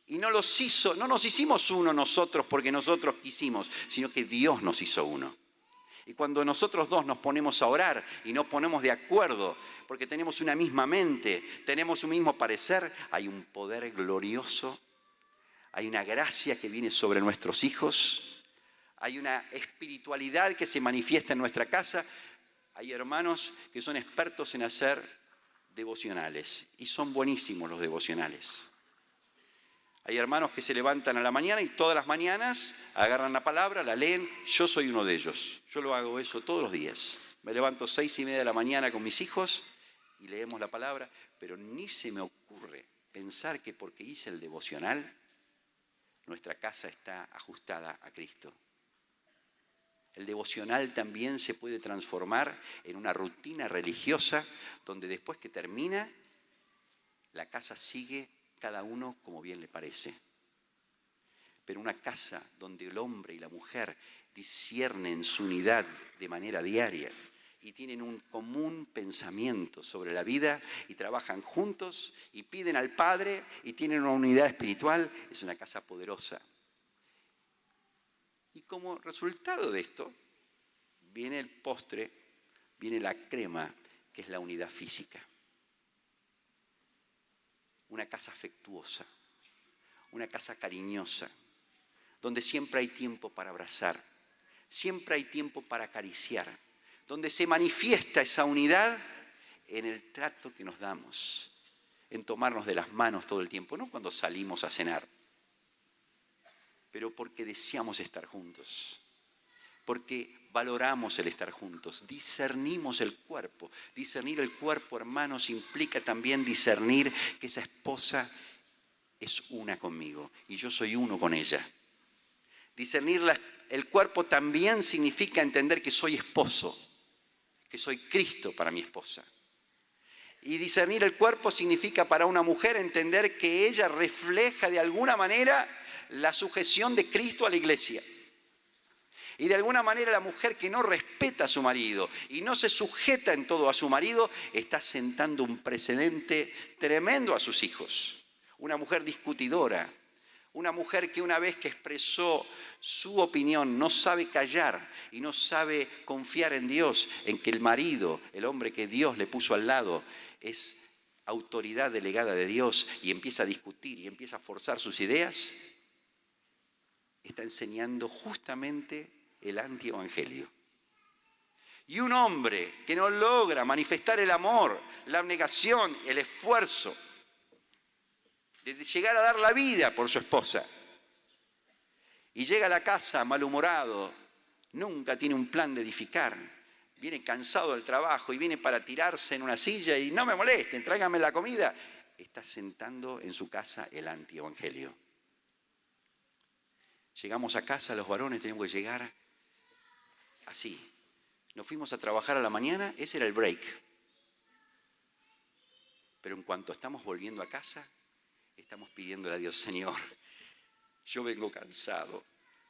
Y no nos hicimos uno nosotros porque nosotros quisimos, sino que Dios nos hizo uno. Y cuando nosotros dos nos ponemos a orar y nos ponemos de acuerdo, porque tenemos una misma mente, tenemos un mismo parecer, hay un poder glorioso, hay una gracia que viene sobre nuestros hijos, hay una espiritualidad que se manifiesta en nuestra casa. Hay hermanos que son expertos en hacer devocionales y son buenísimos los devocionales. Hay hermanos que se levantan a la mañana y todas las mañanas agarran la palabra, la leen. Yo soy uno de ellos. Yo lo hago eso todos los días. Me levanto 6:30 de la mañana con mis hijos y leemos la palabra, pero ni se me ocurre pensar que porque hice el devocional, nuestra casa está ajustada a Cristo. El devocional también se puede transformar en una rutina religiosa donde después que termina, la casa sigue cada uno como bien le parece. Pero una casa donde el hombre y la mujer disciernen su unidad de manera diaria y tienen un común pensamiento sobre la vida y trabajan juntos y piden al Padre y tienen una unidad espiritual, es una casa poderosa. Y como resultado de esto, viene el postre, viene la crema, que es la unidad física. Una casa afectuosa, una casa cariñosa, donde siempre hay tiempo para abrazar, siempre hay tiempo para acariciar, donde se manifiesta esa unidad en el trato que nos damos, en tomarnos de las manos todo el tiempo, no cuando salimos a cenar, pero porque deseamos estar juntos, porque valoramos el estar juntos, discernimos el cuerpo. Discernir el cuerpo, hermanos, implica también discernir que esa esposa es una conmigo y yo soy uno con ella. Discernir el cuerpo también significa entender que soy esposo, que soy Cristo para mi esposa. Y discernir el cuerpo significa para una mujer entender que ella refleja de alguna manera la sujeción de Cristo a la iglesia. Y de alguna manera la mujer que no respeta a su marido y no se sujeta en todo a su marido, está sentando un precedente tremendo a sus hijos. Una mujer discutidora, una mujer que una vez que expresó su opinión no sabe callar y no sabe confiar en Dios, en que el marido, el hombre que Dios le puso al lado, es autoridad delegada de Dios y empieza a discutir y empieza a forzar sus ideas, está enseñando justamente el antievangelio. Y un hombre que no logra manifestar el amor, la abnegación, el esfuerzo de llegar a dar la vida por su esposa y llega a la casa malhumorado, nunca tiene un plan de edificar, viene cansado del trabajo y viene para tirarse en una silla y no me molesten, tráiganme la comida, está sentando en su casa el antievangelio. Llegamos a casa, los varones tenemos que llegar así. Nos fuimos a trabajar a la mañana, ese era el break. Pero en cuanto estamos volviendo a casa, estamos pidiéndole a Dios, Señor, yo vengo cansado,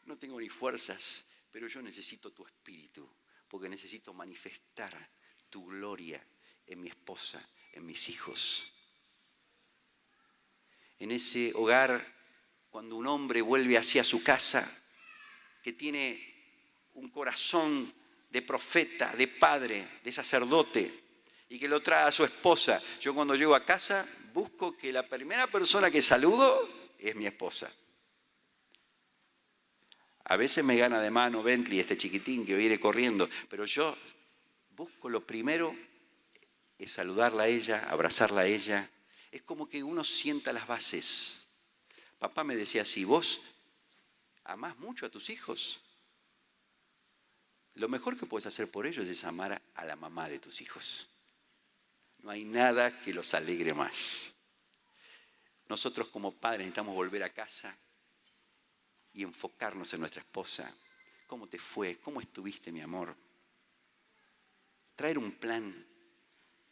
no tengo ni fuerzas, pero yo necesito tu espíritu, porque necesito manifestar tu gloria en mi esposa, en mis hijos. En ese hogar, cuando un hombre vuelve hacia su casa, que tiene un corazón de profeta, de padre, de sacerdote, y que lo trae a su esposa. Yo cuando llego a casa busco que la primera persona que saludo es mi esposa. A veces me gana de mano Bentley, este chiquitín que viene corriendo, pero yo busco lo primero es saludarla a ella, abrazarla a ella. Es como que uno sienta las bases. Papá me decía así, vos ¿amás mucho a tus hijos? Lo mejor que puedes hacer por ellos es amar a la mamá de tus hijos. No hay nada que los alegre más. Nosotros como padres necesitamos volver a casa y enfocarnos en nuestra esposa. ¿Cómo te fue? ¿Cómo estuviste, mi amor? Traer un plan.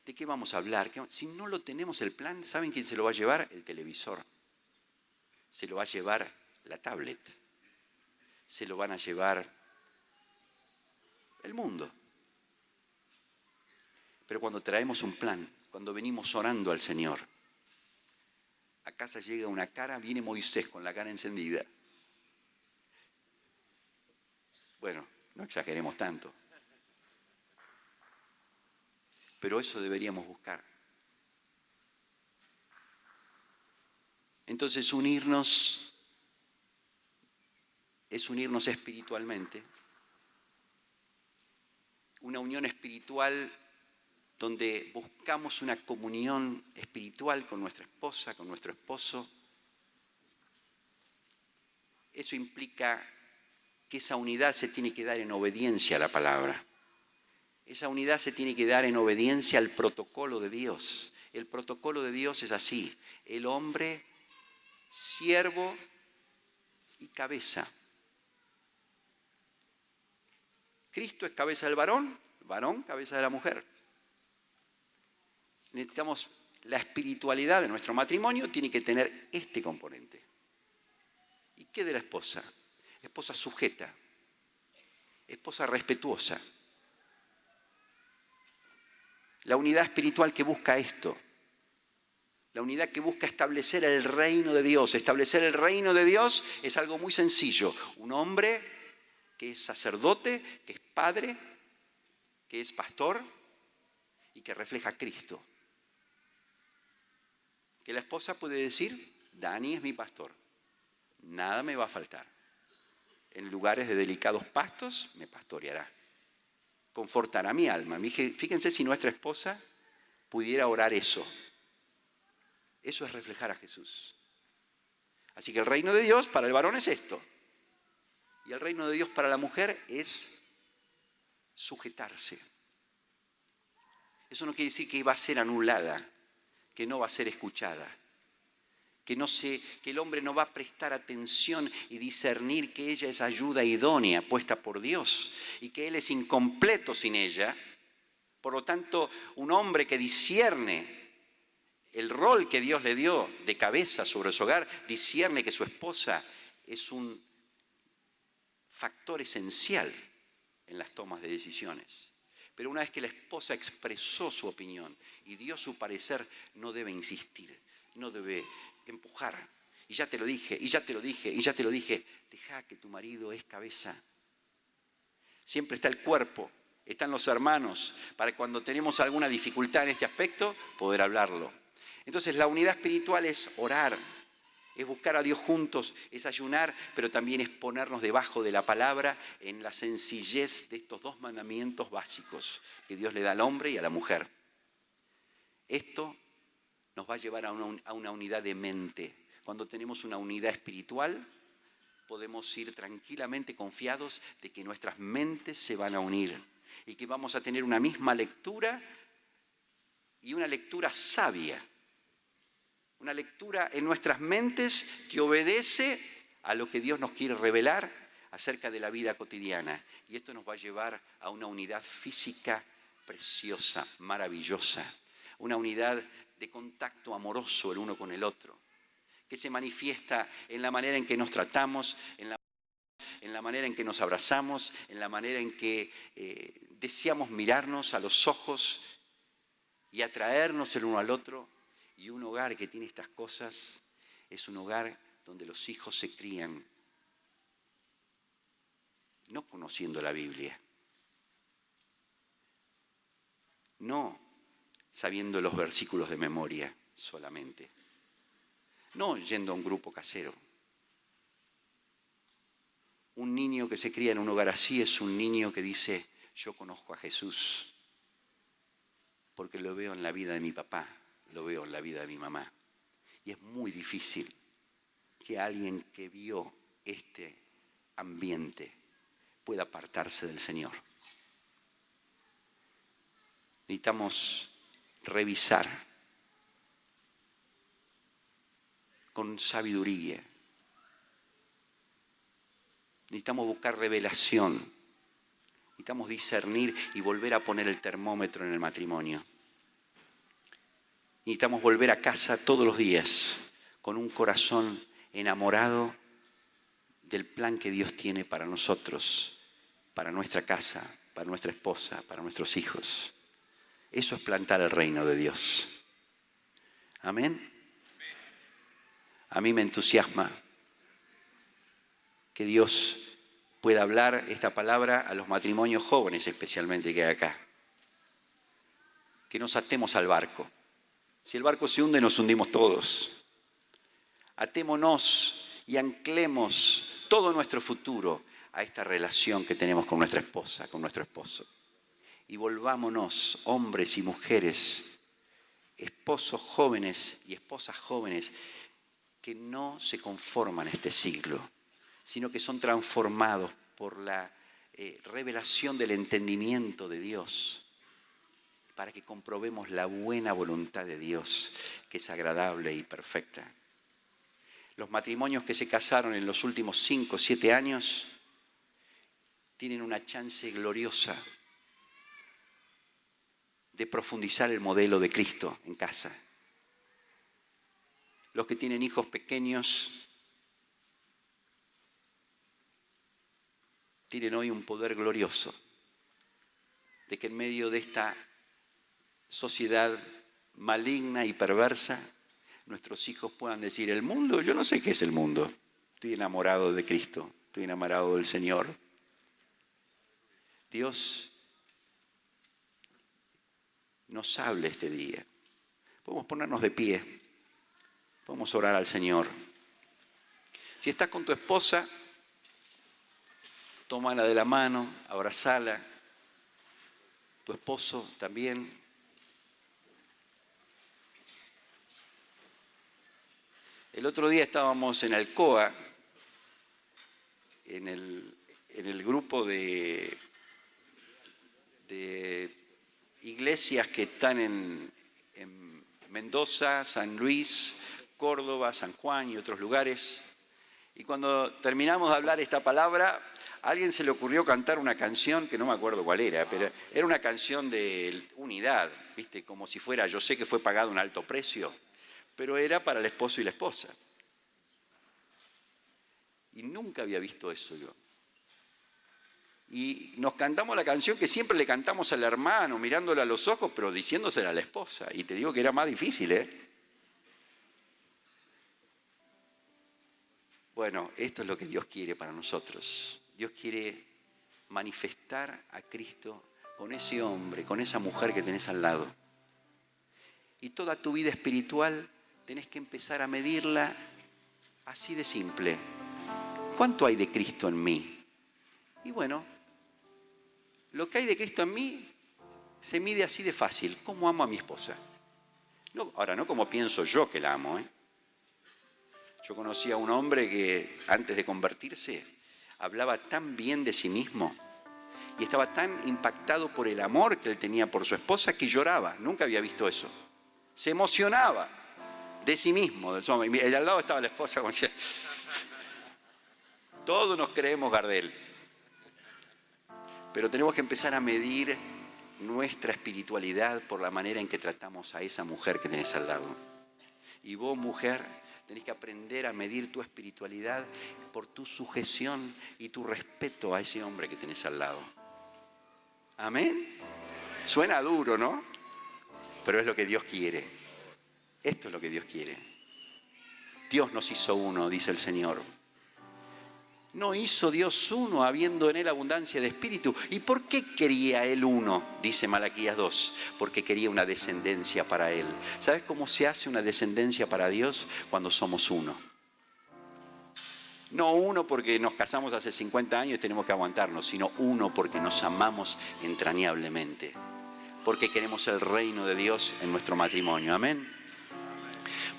¿De qué vamos a hablar? Si no lo tenemos el plan, ¿saben quién se lo va a llevar? El televisor. Se lo va a llevar la tablet. Se lo van a llevar el mundo. Pero cuando traemos un plan, cuando venimos orando al Señor, a casa llega una cara, viene Moisés con la cara encendida. Bueno, no exageremos tanto. Pero eso deberíamos buscar. Entonces unirnos es unirnos espiritualmente. Una unión espiritual donde buscamos una comunión espiritual con nuestra esposa, con nuestro esposo. Eso implica que esa unidad se tiene que dar en obediencia a la palabra. Esa unidad se tiene que dar en obediencia al protocolo de Dios. El protocolo de Dios es así: el hombre, siervo y cabeza. Cristo es cabeza del varón, varón cabeza de la mujer. Necesitamos la espiritualidad de nuestro matrimonio, tiene que tener este componente. ¿Y qué de la esposa? Esposa sujeta, esposa respetuosa. La unidad espiritual que busca esto, la unidad que busca establecer el reino de Dios. Establecer el reino de Dios es algo muy sencillo. Un hombre que es sacerdote, que es padre, que es pastor y que refleja a Cristo. Que la esposa puede decir: Dani es mi pastor, nada me va a faltar. En lugares de delicados pastos me pastoreará. Confortará mi alma. Fíjense si nuestra esposa pudiera orar eso. Eso es reflejar a Jesús. Así que el reino de Dios para el varón es esto. Y el reino de Dios para la mujer es sujetarse. Eso no quiere decir que va a ser anulada, que no va a ser escuchada, que el hombre no va a prestar atención y discernir que ella es ayuda idónea puesta por Dios y que él es incompleto sin ella. Por lo tanto, un hombre que discierne el rol que Dios le dio de cabeza sobre su hogar, discierne que su esposa es un factor esencial en las tomas de decisiones. Pero una vez que la esposa expresó su opinión y dio su parecer, no debe insistir, no debe empujar. Y ya te lo dije, y ya te lo dije, y ya te lo dije. Deja que tu marido es cabeza. Siempre está el cuerpo, están los hermanos, para cuando tenemos alguna dificultad en este aspecto, poder hablarlo. Entonces la unidad espiritual es orar, es buscar a Dios juntos, es ayunar, pero también es ponernos debajo de la palabra en la sencillez de estos dos mandamientos básicos que Dios le da al hombre y a la mujer. Esto nos va a llevar a una unidad de mente. Cuando tenemos una unidad espiritual, podemos ir tranquilamente confiados de que nuestras mentes se van a unir y que vamos a tener una misma lectura y una lectura sabia. Una lectura en nuestras mentes que obedece a lo que Dios nos quiere revelar acerca de la vida cotidiana. Y esto nos va a llevar a una unidad física preciosa, maravillosa. Una unidad de contacto amoroso el uno con el otro, que se manifiesta en la manera en que nos tratamos, en la manera en que nos abrazamos, en la manera en que deseamos mirarnos a los ojos y atraernos el uno al otro. Y un hogar que tiene estas cosas es un hogar donde los hijos se crían no conociendo la Biblia, no sabiendo los versículos de memoria solamente, no yendo a un grupo casero. Un niño que se cría en un hogar así es un niño que dice: yo conozco a Jesús porque lo veo en la vida de mi papá, lo veo en la vida de mi mamá. Y es muy difícil que alguien que vio este ambiente pueda apartarse del Señor. Necesitamos revisar con sabiduría. Necesitamos buscar revelación. Necesitamos discernir y volver a poner el termómetro en el matrimonio. Necesitamos volver a casa todos los días con un corazón enamorado del plan que Dios tiene para nosotros, para nuestra casa, para nuestra esposa, para nuestros hijos. Eso es plantar el reino de Dios. Amén. A mí me entusiasma que Dios pueda hablar esta palabra a los matrimonios jóvenes especialmente que hay acá. Que nos atemos al barco. Si el barco se hunde, nos hundimos todos. Atémonos y anclemos todo nuestro futuro a esta relación que tenemos con nuestra esposa, con nuestro esposo. Y volvámonos, hombres y mujeres, esposos jóvenes y esposas jóvenes, que no se conforman a este siglo, sino que son transformados por la revelación del entendimiento de Dios, para que comprobemos la buena voluntad de Dios, que es agradable y perfecta. Los matrimonios que se casaron en los últimos 5 o 7 años tienen una chance gloriosa de profundizar el modelo de Cristo en casa. Los que tienen hijos pequeños tienen hoy un poder glorioso de que en medio de esta sociedad maligna y perversa, nuestros hijos puedan decir: el mundo, yo no sé qué es el mundo, estoy enamorado de Cristo, estoy enamorado del Señor. Dios nos hable este día. Podemos ponernos de pie, podemos orar al Señor. Si estás con tu esposa, tómala de la mano, abrazala. Tu esposo también. El otro día estábamos en Alcoa, en el grupo de iglesias que están en Mendoza, San Luis, Córdoba, San Juan y otros lugares. Y cuando terminamos de hablar esta palabra, a alguien se le ocurrió cantar una canción que no me acuerdo cuál era, pero era una canción de unidad, ¿viste? Como si fuera: yo sé que fue pagado un alto precio, pero era para el esposo y la esposa. Y nunca había visto eso yo. Y nos cantamos la canción que siempre le cantamos al hermano, mirándole a los ojos, pero diciéndosela a la esposa. Y te digo que era más difícil, ¿eh? Bueno, esto es lo que Dios quiere para nosotros. Dios quiere manifestar a Cristo con ese hombre, con esa mujer que tenés al lado. Y toda tu vida espiritual tenés que empezar a medirla así de simple. ¿Cuánto hay de Cristo en mí? Y bueno, lo que hay de Cristo en mí se mide así de fácil. ¿Cómo amo a mi esposa? No, ahora, no como pienso yo que la amo, ¿eh? Yo conocí a un hombre que antes de convertirse hablaba tan bien de sí mismo y estaba tan impactado por el amor que él tenía por su esposa que lloraba. Nunca había visto eso. Se emocionaba de sí mismo, de su hombre. Y al lado estaba la esposa como decía: todos nos creemos Gardel. Pero tenemos que empezar a medir nuestra espiritualidad por la manera en que tratamos a esa mujer que tenés al lado. Y vos, mujer, tenés que aprender a medir tu espiritualidad por tu sujeción y tu respeto a ese hombre que tenés al lado. ¿Amén? Suena duro, ¿no? Pero es lo que Dios quiere. Esto es lo que Dios quiere. Dios nos hizo uno, dice el Señor. No hizo Dios uno habiendo en él abundancia de espíritu. ¿Y por qué quería él uno? Dice Malaquías 2. Porque quería una descendencia para él. ¿Sabes cómo se hace una descendencia para Dios? Cuando somos uno. No uno porque nos casamos hace 50 años y tenemos que aguantarnos, sino uno porque nos amamos entrañablemente. Porque queremos el reino de Dios en nuestro matrimonio. Amén.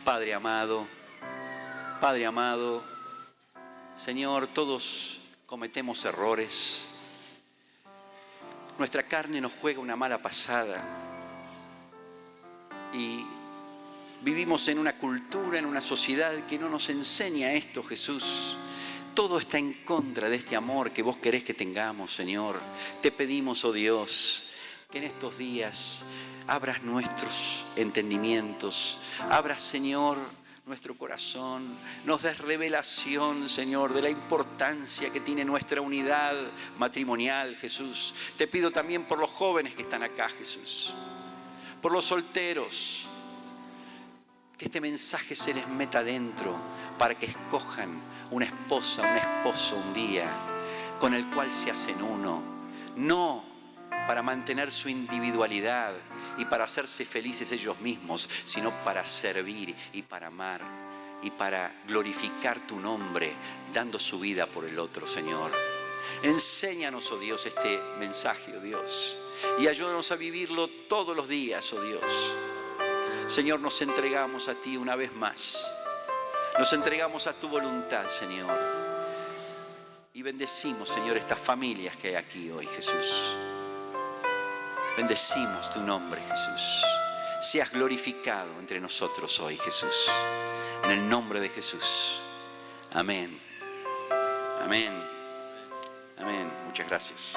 Padre amado, Señor, todos cometemos errores. Nuestra carne nos juega una mala pasada. Y vivimos en una cultura, en una sociedad que no nos enseña esto, Jesús. Todo está en contra de este amor que vos querés que tengamos, Señor. Te pedimos, oh Dios, que en estos días abras nuestros entendimientos, abras, Señor, nuestro corazón, nos des revelación, Señor, de la importancia que tiene nuestra unidad matrimonial, Jesús. Te pido también por los jóvenes que están acá, Jesús, por los solteros, que este mensaje se les meta dentro para que escojan una esposa, un esposo un día con el cual se hacen uno, no para mantener su individualidad y para hacerse felices ellos mismos, sino para servir y para amar y para glorificar tu nombre, dando su vida por el otro, Señor. Enséñanos, oh Dios, este mensaje, oh Dios, y ayúdanos a vivirlo todos los días, oh Dios. Señor, nos entregamos a ti una vez más. Nos entregamos a tu voluntad, Señor. Y bendecimos, Señor, estas familias que hay aquí hoy, Jesús. Bendecimos tu nombre, Jesús. Seas glorificado entre nosotros hoy, Jesús. En el nombre de Jesús. Amén. Amén. Amén. Muchas gracias.